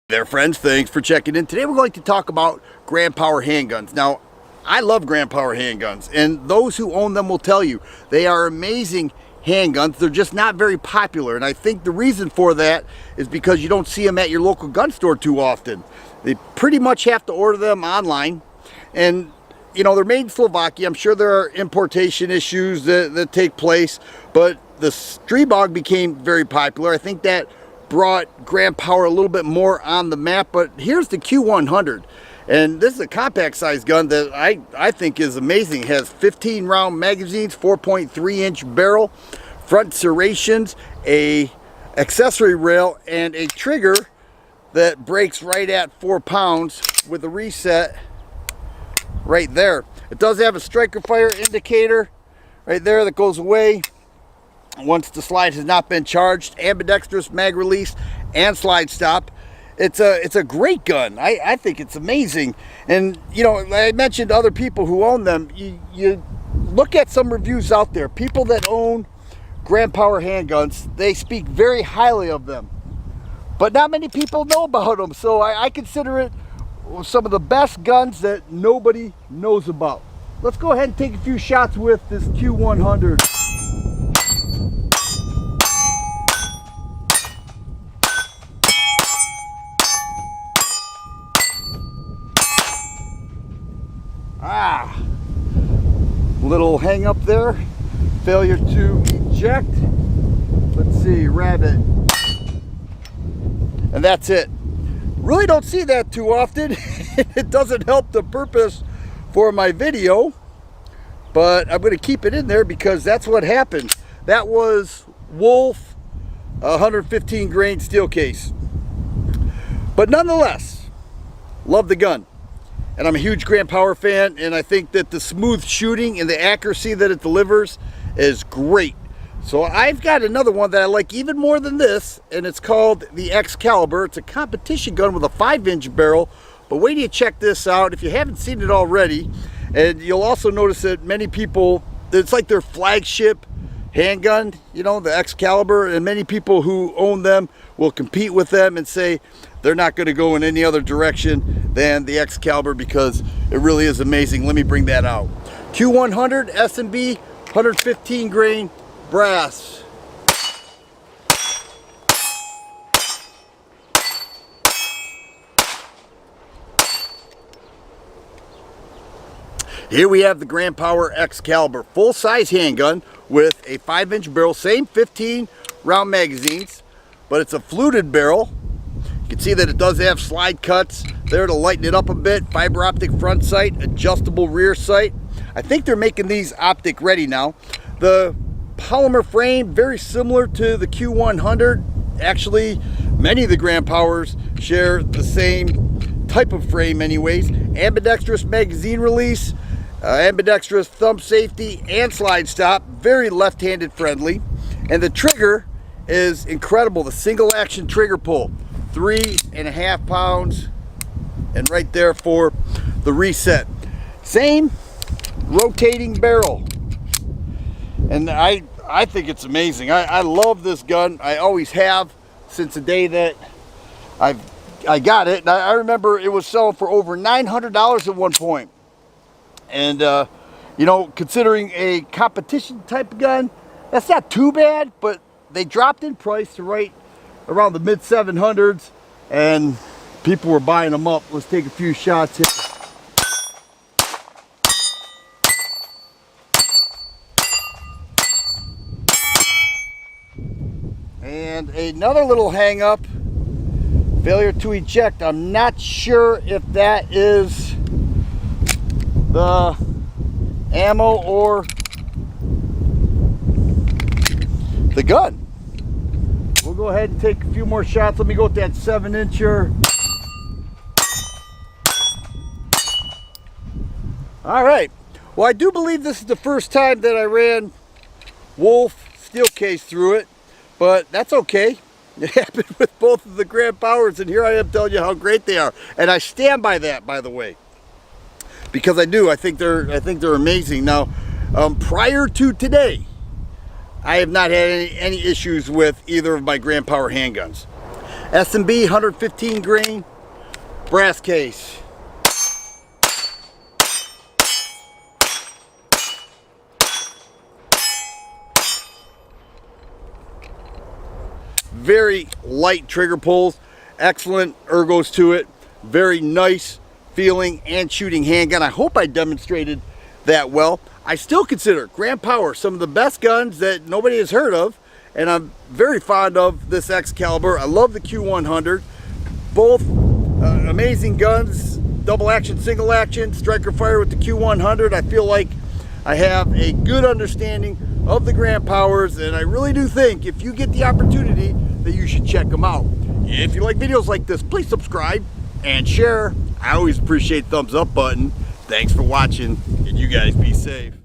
There friends, thanks for checking in. Today we're going to talk about Grand Power handguns. Now, I love Grand Power handguns, and those who own them will tell you they are amazing handguns. They're just not very popular, and I think the reason for that is because you don't see them at your local gun store too often. They pretty much have to order them online, and you know, they're made in Slovakia. I'm sure there are importation issues that take place, but the Stribog became very popular. I think that brought Grand Power a little bit more on the map. But here's the Q100, and this is a compact size gun that I think is amazing. It has 15 round magazines, 4.3 inch barrel, front serrations, a accessory rail, and a trigger that breaks right at 4 pounds with a reset right there. It does have a striker fire indicator right there that goes away once the slide has not been charged. Ambidextrous mag release and slide stop. It's a great gun. I think it's amazing. And you know, I mentioned other people who own them. You look at some reviews out there. People that own Grand Power handguns, they speak very highly of them, but not many people know about them. So I consider it some of the best guns that nobody knows about. Let's go ahead and take a few shots with this Q100. Little hang up there, failure to eject. Let's see, rabbit, and that's it. Really don't see that too often. It doesn't help the purpose for my video, but I'm going to keep it in there because that's what happened. That was Wolf 115 grain steel case, but nonetheless, love the gun. And I'm a huge Grand Power fan, and I think that the smooth shooting and the accuracy that it delivers is great. So I've got another one that I like even more than this, and it's called the Excalibur. It's a competition gun with a 5-inch barrel, but wait till you check this out if you haven't seen it already. And you'll also notice that many people, it's like their flagship handgun, you know, the Excalibur, and many people who own them will compete with them and say they're not going to go in any other direction than the Excalibur because it really is amazing. Let me bring that out. Q100 S&B 115 grain brass. Here we have the Grand Power Excalibur, full-size handgun with a 5-inch barrel, same 15 round magazines, but it's a fluted barrel. You can see that it does have slide cuts there to lighten it up a bit, fiber optic front sight, adjustable rear sight. I think they're making these optic ready now. The polymer frame, very similar to the Q100. Actually, many of the Grand Powers share the same type of frame anyways. Ambidextrous magazine release, ambidextrous thumb safety and slide stop, very left-handed friendly. And the trigger is incredible. The single action trigger pull, 3.5 pounds, and right there for the reset. Same rotating barrel, and I think it's amazing. I love this gun. I always have since the day that I got it. And I remember it was selling for over $900 at one point. And you know, considering a competition type of gun, that's not too bad, but they dropped in price to right around the mid 700s, and people were buying them up. Let's take a few shots here. And another little hang up, failure to eject. I'm not sure if that is the ammo or the gun. We'll go ahead and take a few more shots. Let me go with that 7-incher. All right. Well, I do believe this is the first time that I ran Wolf steel case through it, but that's okay. It happened with both of the Grand Powers, and here I am telling you how great they are. And I stand by that, by the way, because I do. I think they're amazing. Now, prior to today, I have not had any issues with either of my Grand Power handguns. S&B 115 grain brass case. Very light trigger pulls, excellent ergos to it, very nice feeling and shooting handgun. I hope I demonstrated that well. I still consider Grand Power some of the best guns that nobody has heard of, and I'm very fond of this X caliber. I love the Q100. Both amazing guns, double action, single action, striker fire with the Q100. I feel like I have a good understanding of the Grand Powers, and I really do think if you get the opportunity that you should check them out. If you like videos like this, please subscribe and share. I always appreciate the thumbs up button. Thanks for watching, and you guys be safe.